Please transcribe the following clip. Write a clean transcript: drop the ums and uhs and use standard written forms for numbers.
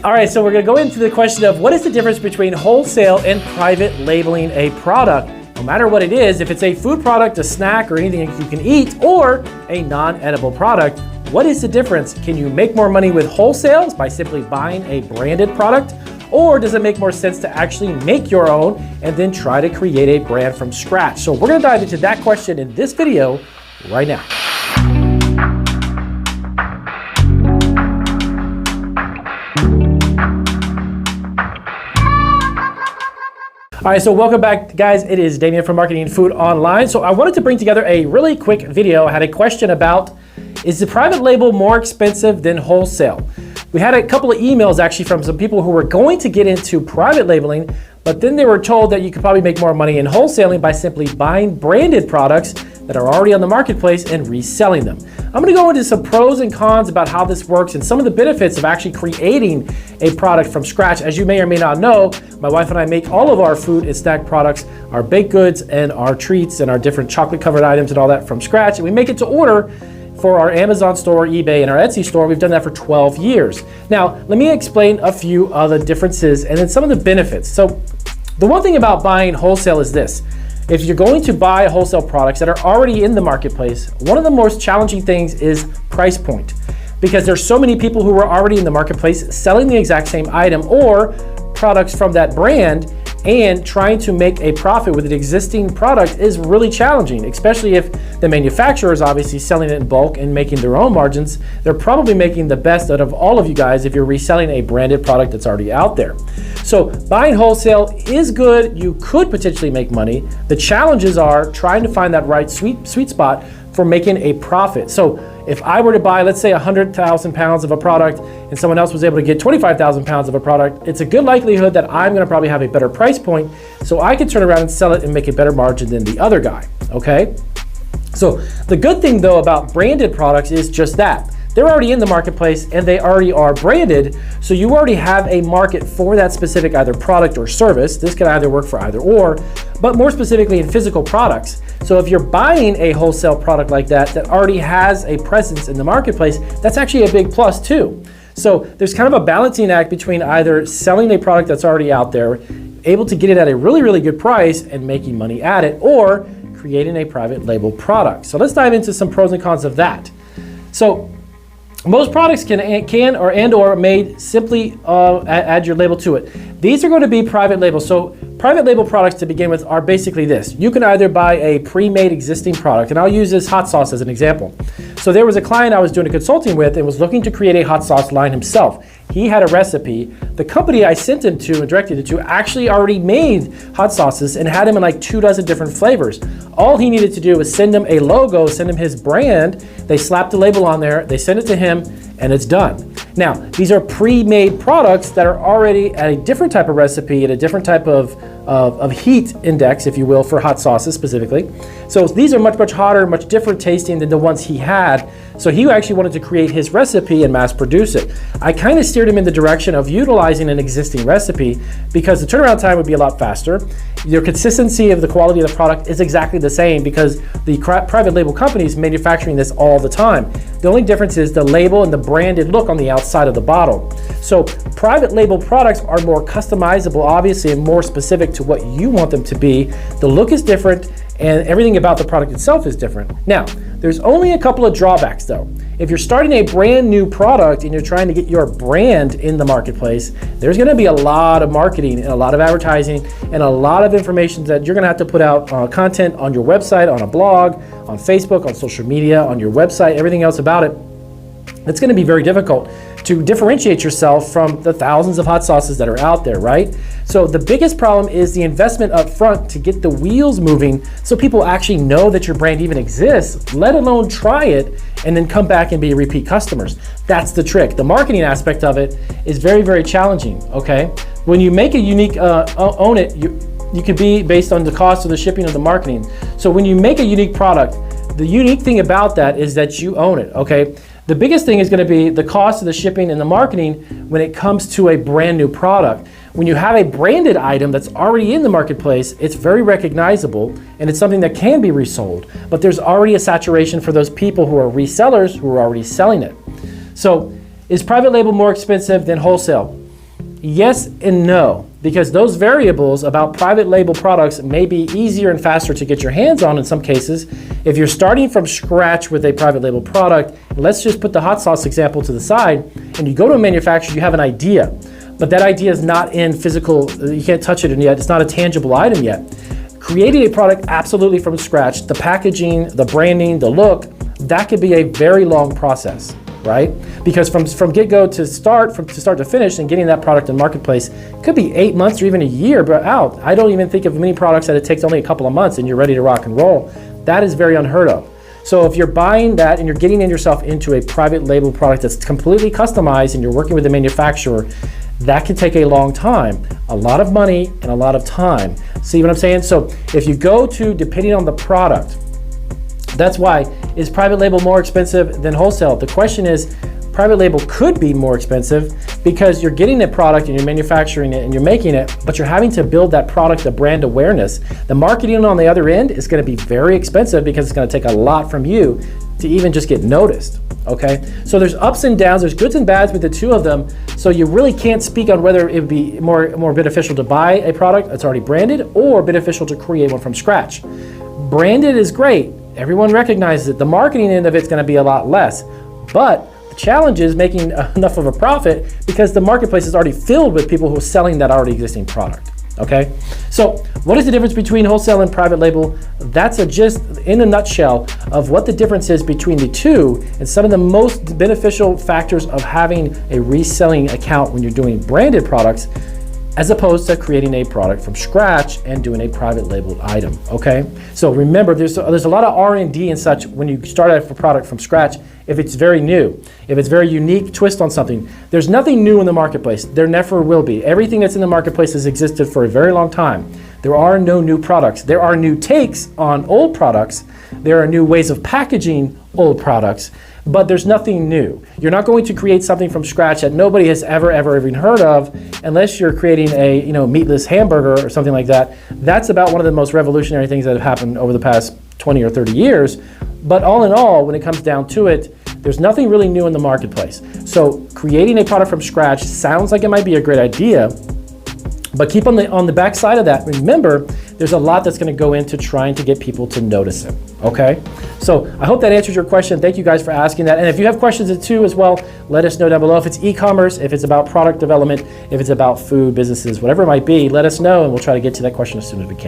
All right, so we're gonna go into the question of what is the difference between wholesale and private labeling a product? No matter what it is, if it's a food product, a snack, or anything you can eat, or a non-edible product, what is the difference? Can you make more money with wholesale by simply buying a branded product? Or does it make more sense to actually make your own and then try to create a brand from scratch? So we're gonna dive into that question in this video right now. All right, so welcome back, guys. It is Damien from Marketing and Food Online. So I wanted to bring together a really quick video. I had a question about, is the private label more expensive than wholesale? We had a couple of emails actually from some people who were going to get into private labeling, but then they were told that you could probably make more money in wholesaling by simply buying branded products that are already on the marketplace and reselling them. I'm gonna go into some pros and cons about how this works and some of the benefits of actually creating a product from scratch. As you may or may not know, my wife and I make all of our food and snack products, our baked goods and our treats and our different chocolate covered items and all that from scratch. And we make it to order for our Amazon store, eBay, and our Etsy store. We've done that for 12 years. Now, let me explain a few of the differences and then some of the benefits. So the one thing about buying wholesale is this. If you're going to buy wholesale products that are already in the marketplace, one of the most challenging things is price point, because there's so many people who are already in the marketplace selling the exact same item or products from that brand, and trying to make a profit with an existing product is really challenging, especially if the manufacturer is obviously selling it in bulk and making their own margins. They're probably making the best out of all of you guys if you're reselling a branded product that's already out there. So buying wholesale is good. You could potentially make money. The challenges are trying to find that right sweet spot for making a profit. So if I were to buy, let's say 100,000 pounds of a product and someone else was able to get 25,000 pounds of a product, it's a good likelihood that I'm gonna probably have a better price point, so I can turn around and sell it and make a better margin than the other guy, okay? So the good thing though about branded products is just that. They're already in the marketplace and they already are branded, so you already have a market for that specific either product or service. This can either work for either or, but more specifically in physical products. So if you're buying a wholesale product like that already has a presence in the marketplace, that's actually a big plus too. So there's kind of a balancing act between either selling a product that's already out there, able to get it at a really, really good price and making money at it, or creating a private label product. So let's dive into some pros and cons of that. So most products can or made simply add your label to it. These are going to be private labels. So private label products to begin with are basically this. You can either buy a pre-made existing product, and I'll use this hot sauce as an example. So there was a client I was doing a consulting with and was looking to create a hot sauce line himself. He had a recipe. The company I sent him to and directed it to actually already made hot sauces and had him in like 24 different flavors. All he needed to do was send him a logo, send him his brand. They slapped the label on there, they send it to him, and it's done. Now, these are pre-made products that are already at a different type of recipe and a different type of heat index, if you will, for hot sauces specifically. So these are much, much hotter, much different tasting than the ones he had. So he actually wanted to create his recipe and mass produce it. I kind of steered him in the direction of utilizing an existing recipe because the turnaround time would be a lot faster. Your consistency of the quality of the product is exactly the same because the private label company is manufacturing this all the time. The only difference is the label and the branded look on the outside of the bottle. So private label products are more customizable, obviously, and more specific to what you want them to be. The look is different and everything about the product itself is different. Now, there's only a couple of drawbacks though. If you're starting a brand new product and you're trying to get your brand in the marketplace, there's gonna be a lot of marketing and a lot of advertising and a lot of information that you're gonna have to put out content on your website, on a blog, on Facebook, on social media, on your website, everything else about it. It's gonna be very difficult to differentiate yourself from the thousands of hot sauces that are out there, right? So the biggest problem is the investment up front to get the wheels moving so people actually know that your brand even exists, let alone try it, and then come back and be repeat customers. That's the trick. The marketing aspect of it is very, very challenging, okay? When you make a unique, own it, you could be based on the cost of the shipping of the marketing. So when you make a unique product, the unique thing about that is that you own it, okay? The biggest thing is going to be the cost of the shipping and the marketing when it comes to a brand new product. When you have a branded item that's already in the marketplace, it's very recognizable and it's something that can be resold. But there's already a saturation for those people who are resellers who are already selling it. So is private label more expensive than wholesale? yes and no, because those variables about private label products may be easier and faster to get your hands on in some cases. If you're starting from scratch with a private label product, let's just put the hot sauce example to the side, and you go to a manufacturer, you have an idea, but that idea is not in physical, you can't touch it yet, it's not a tangible item yet. Creating a product absolutely from scratch, the packaging, the branding, the look, that could be a very long process, right? Because from get-go to start, from start to finish and getting that product in marketplace could be 8 months or even a year out. I don't even think of many products that it takes only a couple of months and you're ready to rock and roll. That is very unheard of. So if you're buying that and you're getting yourself into a private label product that's completely customized and you're working with the manufacturer, that can take a long time, a lot of money and a lot of time. See what I'm saying? So if you go to, depending on the product, that's why, is private label more expensive than wholesale? The question is, private label could be more expensive because you're getting a product and you're manufacturing it and you're making it, but you're having to build that product, the brand awareness. The marketing on the other end is going to be very expensive because it's going to take a lot from you to even just get noticed, okay? So there's ups and downs, there's goods and bads with the two of them, so you really can't speak on whether it would be more beneficial to buy a product that's already branded or beneficial to create one from scratch. Branded is great, everyone recognizes it. The marketing end of it's going to be a lot less, but the challenge is making enough of a profit because the marketplace is already filled with people who are selling that already existing product. Okay, so what is the difference between wholesale and private label? That's just in a nutshell of what the difference is between the two and some of the most beneficial factors of having a reselling account when you're doing branded products as opposed to creating a product from scratch and doing a private labeled item, okay? So remember, there's a lot of R&D and such when you start out a product from scratch. If it's very new, if it's very unique twist on something, there's nothing new in the marketplace. There never will be. Everything that's in the marketplace has existed for a very long time. There are no new products. There are new takes on old products. There are new ways of packaging old products, but there's nothing new. You're not going to create something from scratch that nobody has ever even heard of unless you're creating a meatless hamburger or something like that. That's about one of the most revolutionary things that have happened over the past 20 or 30 years. But all in all, when it comes down to it, there's nothing really new in the marketplace. So creating a product from scratch sounds like it might be a great idea, but keep on the back side of that, remember, there's a lot that's going to go into trying to get people to notice it, okay? So I hope that answers your question. Thank you guys for asking that. And if you have questions too as well, let us know down below. If it's e-commerce, if it's about product development, if it's about food, businesses, whatever it might be, let us know and we'll try to get to that question as soon as we can.